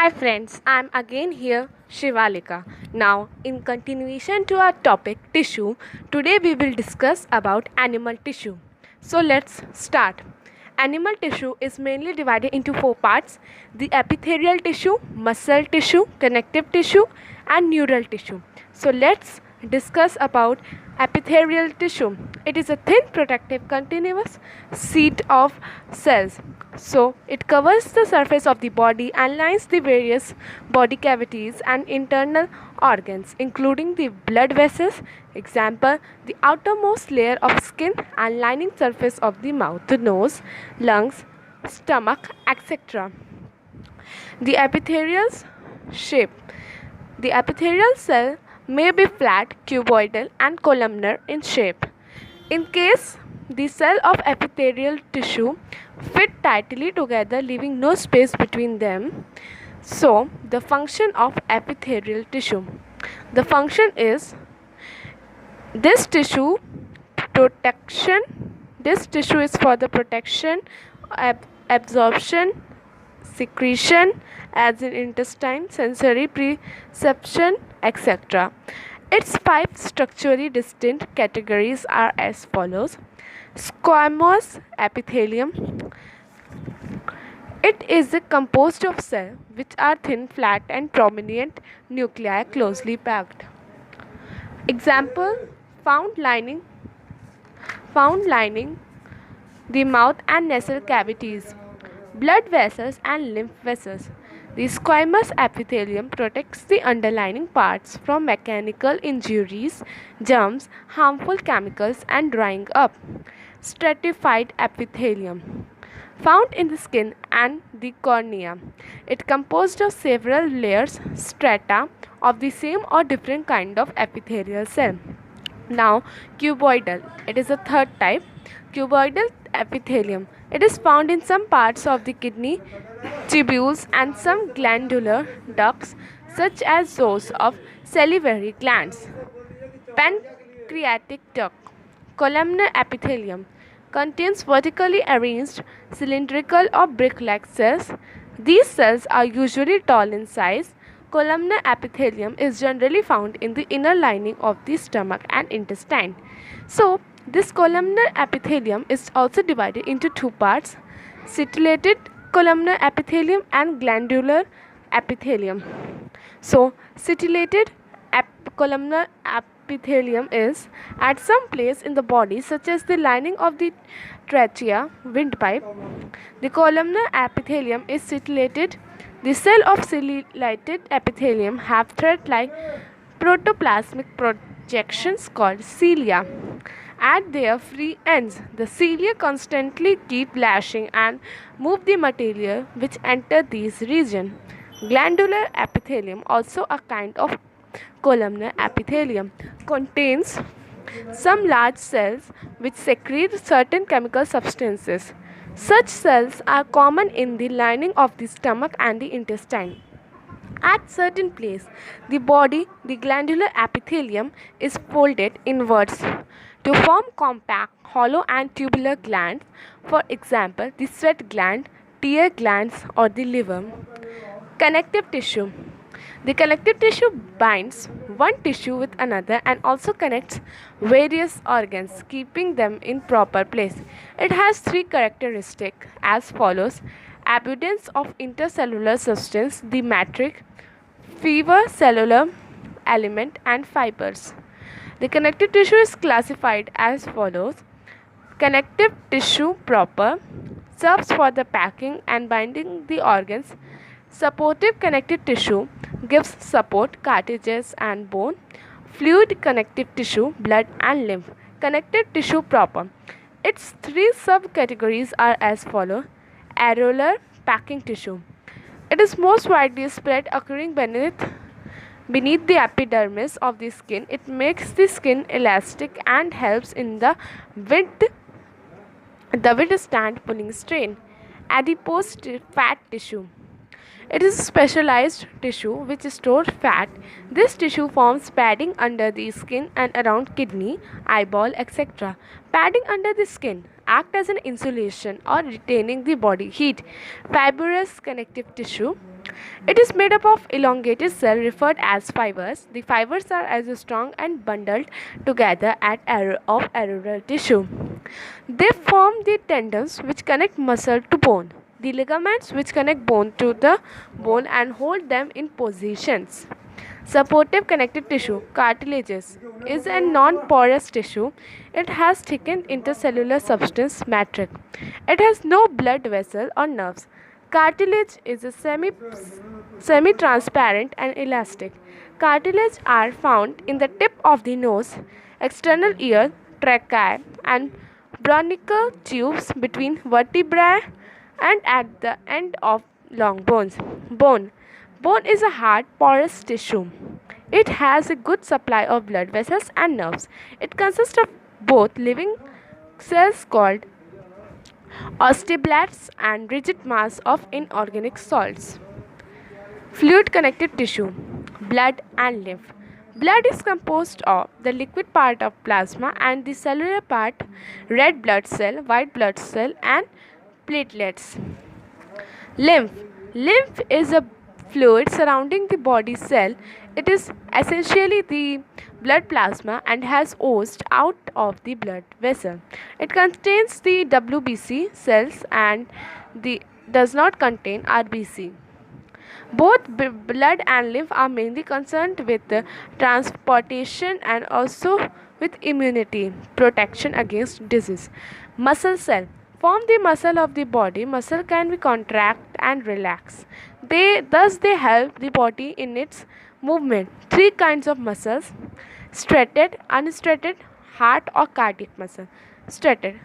Hi friends, I'm again here, Shivalika. Now, in continuation to our topic tissue, today we will discuss about animal tissue. So let's start. Animal tissue is mainly divided into four parts: the epithelial tissue, muscle tissue, connective tissue, and neural tissue. So let's discuss about epithelial tissue. It is a thin, protective, continuous sheet of cells. So it covers the surface of the body and lines the various body cavities and internal organs, including the blood vessels. Example: the outermost layer of skin and lining surface of the mouth, the nose, lungs, stomach, etc. The epithelial shape. The epithelial cell may be flat, cuboidal, and columnar in shape. In case the cell of epithelial tissue fit tightly together, leaving no space between them. So, the function of epithelial tissue. The function is this tissue protection. This tissue is for the protection, absorption, secretion, as in intestine, sensory perception, etc. Its five structurally distinct categories are as follows: Squamous epithelium. It is composed of cells which are thin, flat, and prominent nuclei closely packed. Example: found lining the mouth and nasal cavities, blood vessels and lymph vessels. The squamous epithelium protects the underlying parts from mechanical injuries, germs, harmful chemicals, and drying up. Stratified epithelium, found in the skin and the cornea. It composed of several layers, strata, of the same or different kind of epithelial cell. Now, cuboidal. It is a third type. Cuboidal epithelium. It is found in some parts of the kidney, tubules, and some glandular ducts, such as those of salivary glands. Pancreatic duct. Columnar epithelium contains vertically arranged cylindrical or brick-like cells. These cells are usually tall in size. Columnar epithelium is generally found in the inner lining of the stomach and intestine. So, this columnar epithelium is also divided into two parts: setilated columnar epithelium and glandular epithelium. So, setilated columnar epithelium is at some place in the body, such as the lining of the trachea, windpipe. The columnar epithelium is setilated. The cell of setilated epithelium have thread-like protoplasmic projections called cilia at their free ends. The cilia constantly keep lashing and move the material which enter these regions. Glandular epithelium, also a kind of columnar epithelium, contains some large cells which secrete certain chemical substances. Such cells are common in the lining of the stomach and the intestine. At certain place, the body, the glandular epithelium is folded inwards to form compact, hollow and tubular glands. For example, the sweat gland, tear glands, or the liver. Connective tissue. The connective tissue binds one tissue with another and also connects various organs, keeping them in proper place. It has three characteristics as follows: abundance of intercellular substance, the matrix, fewer cellular element, and fibers. The connective tissue is classified as follows: connective tissue proper serves for the packing and binding the organs. Supportive connective tissue gives support, cartilages and bone. Fluid connective tissue, blood and lymph. Connective tissue proper. Its three subcategories are as follows: areolar packing tissue. It is most widely spread, occurring beneath the epidermis of the skin. It makes the skin elastic and helps in the withstand pulling strain. Adipose fat tissue. It is a specialized tissue which stores fat. This tissue forms padding under the skin and around kidney, eyeball, etc. Padding under the skin act as an insulation or retaining the body heat. Fibrous connective tissue. It is made up of elongated cells referred as fibers. The fibers are as strong and bundled together at of arterial tissue. They form the tendons which connect muscle to bone, the ligaments which connect bone to the bone and hold them in positions. Supportive connective tissue, cartilages, is a non-porous tissue. It has thickened intercellular substance matrix. It has no blood vessel or nerves. Cartilage is a semi-transparent and elastic. Cartilage are found in the tip of the nose, external ear, trachea, and bronchial tubes between vertebrae and at the end of long bones. Bone is a hard, porous tissue. It has a good supply of blood vessels and nerves. It consists of both living cells called osteoblasts and rigid mass of inorganic salts. Fluid connective tissue, blood and lymph. Blood is composed of the liquid part of plasma and the cellular part, red blood cell, white blood cell, and platelets. Lymph. Lymph is a fluid surrounding the body cell. It is essentially the blood plasma and has oozed out of the blood vessel. It contains the WBC cells and does not contain RBC. Both blood and lymph are mainly concerned with transportation and also with immunity, protection against disease. Muscle cell form the muscle of the body. Muscle can be contract and relax. They help the body in its movement. Three kinds of muscles: striated, unstriated, heart or cardiac muscle. Striated,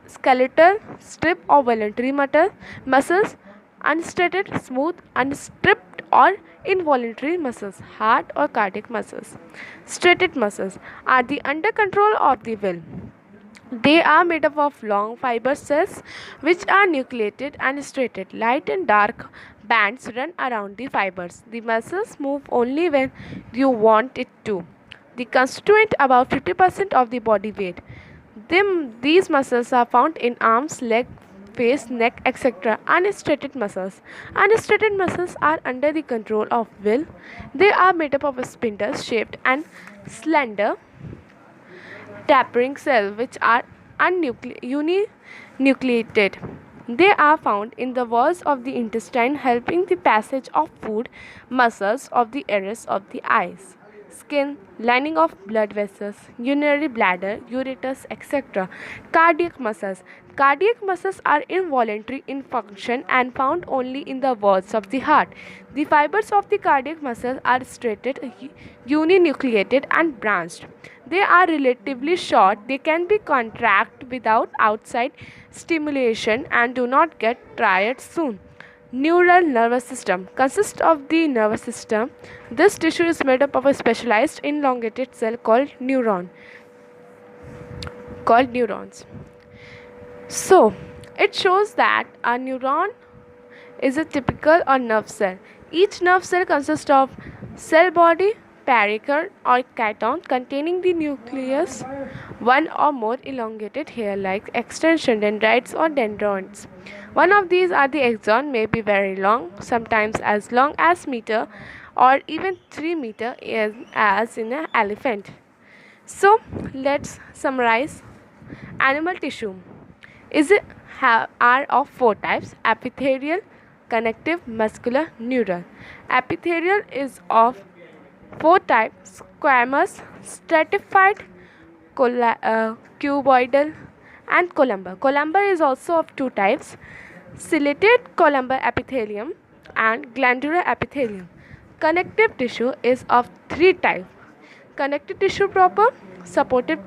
skeletal, strip or voluntary muscles. Unstriated, smooth, unstripped or involuntary muscles, heart or cardiac muscles. Striated muscles are the under control of the will. They are made up of long fibrous cells which are nucleated and striated. Light and dark bands run around the fibers. The muscles move only when you want it to. They constitute about 50% of the body weight. These muscles are found in arms, legs, face, neck, etc. Unstriated muscles. Unstriated muscles are under the control of will. They are made up of spindles shaped and slender tapering cells which are uninucleated. They are found in the walls of the intestine, helping the passage of food. Muscles of the iris of the eyes, skin, lining of blood vessels, urinary bladder, ureters, etc. Cardiac muscles. Cardiac muscles are involuntary in function and found only in the walls of the heart. The fibers of the cardiac muscle are striated, uninucleated and branched. They are relatively short. They can be contracted without outside stimulation and do not get tired soon. Neural nervous system consists of the nervous system. This tissue is made up of a specialized elongated cell called neurons. So, it shows that a neuron is a typical or nerve cell. Each nerve cell consists of cell body, pericarp or chiton containing the nucleus, one or more elongated hair-like extension, dendrites or dendrons. One of these are the axon, may be very long, sometimes as long as meter or even 3 meter as in an elephant. So let's summarize. Animal tissue are of 4 types: epithelial, connective, muscular, neural. Epithelial is of 4 types: squamous, stratified, cuboidal and columnar. Columnar is also of 2 types: ciliated columnar epithelium and glandular epithelium. Connective tissue is of 3 types: connective tissue proper, supportive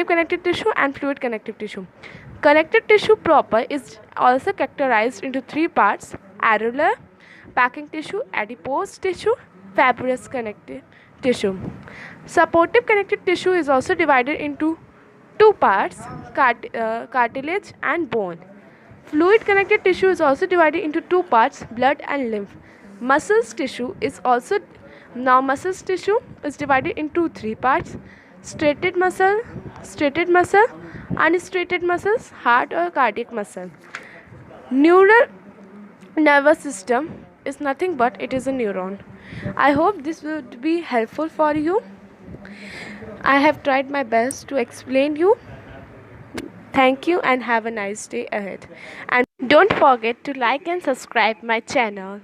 connective tissue and fluid connective tissue. Connective tissue proper is also characterized into 3 parts: areolar, packing tissue, adipose tissue, fibrous connective tissue. Supportive connective tissue is also divided into 2 parts: cartilage and bone. Fluid connective tissue is also divided into 2 parts: blood and lymph. Muscles tissue is divided into 3 parts: striated muscle, unstriated muscles, heart or cardiac muscle. Neural nervous system is nothing but it is a neuron. I hope this would be helpful for you. I have tried my best to explain you. Thank you and have a nice day ahead. And don't forget to like and subscribe my channel.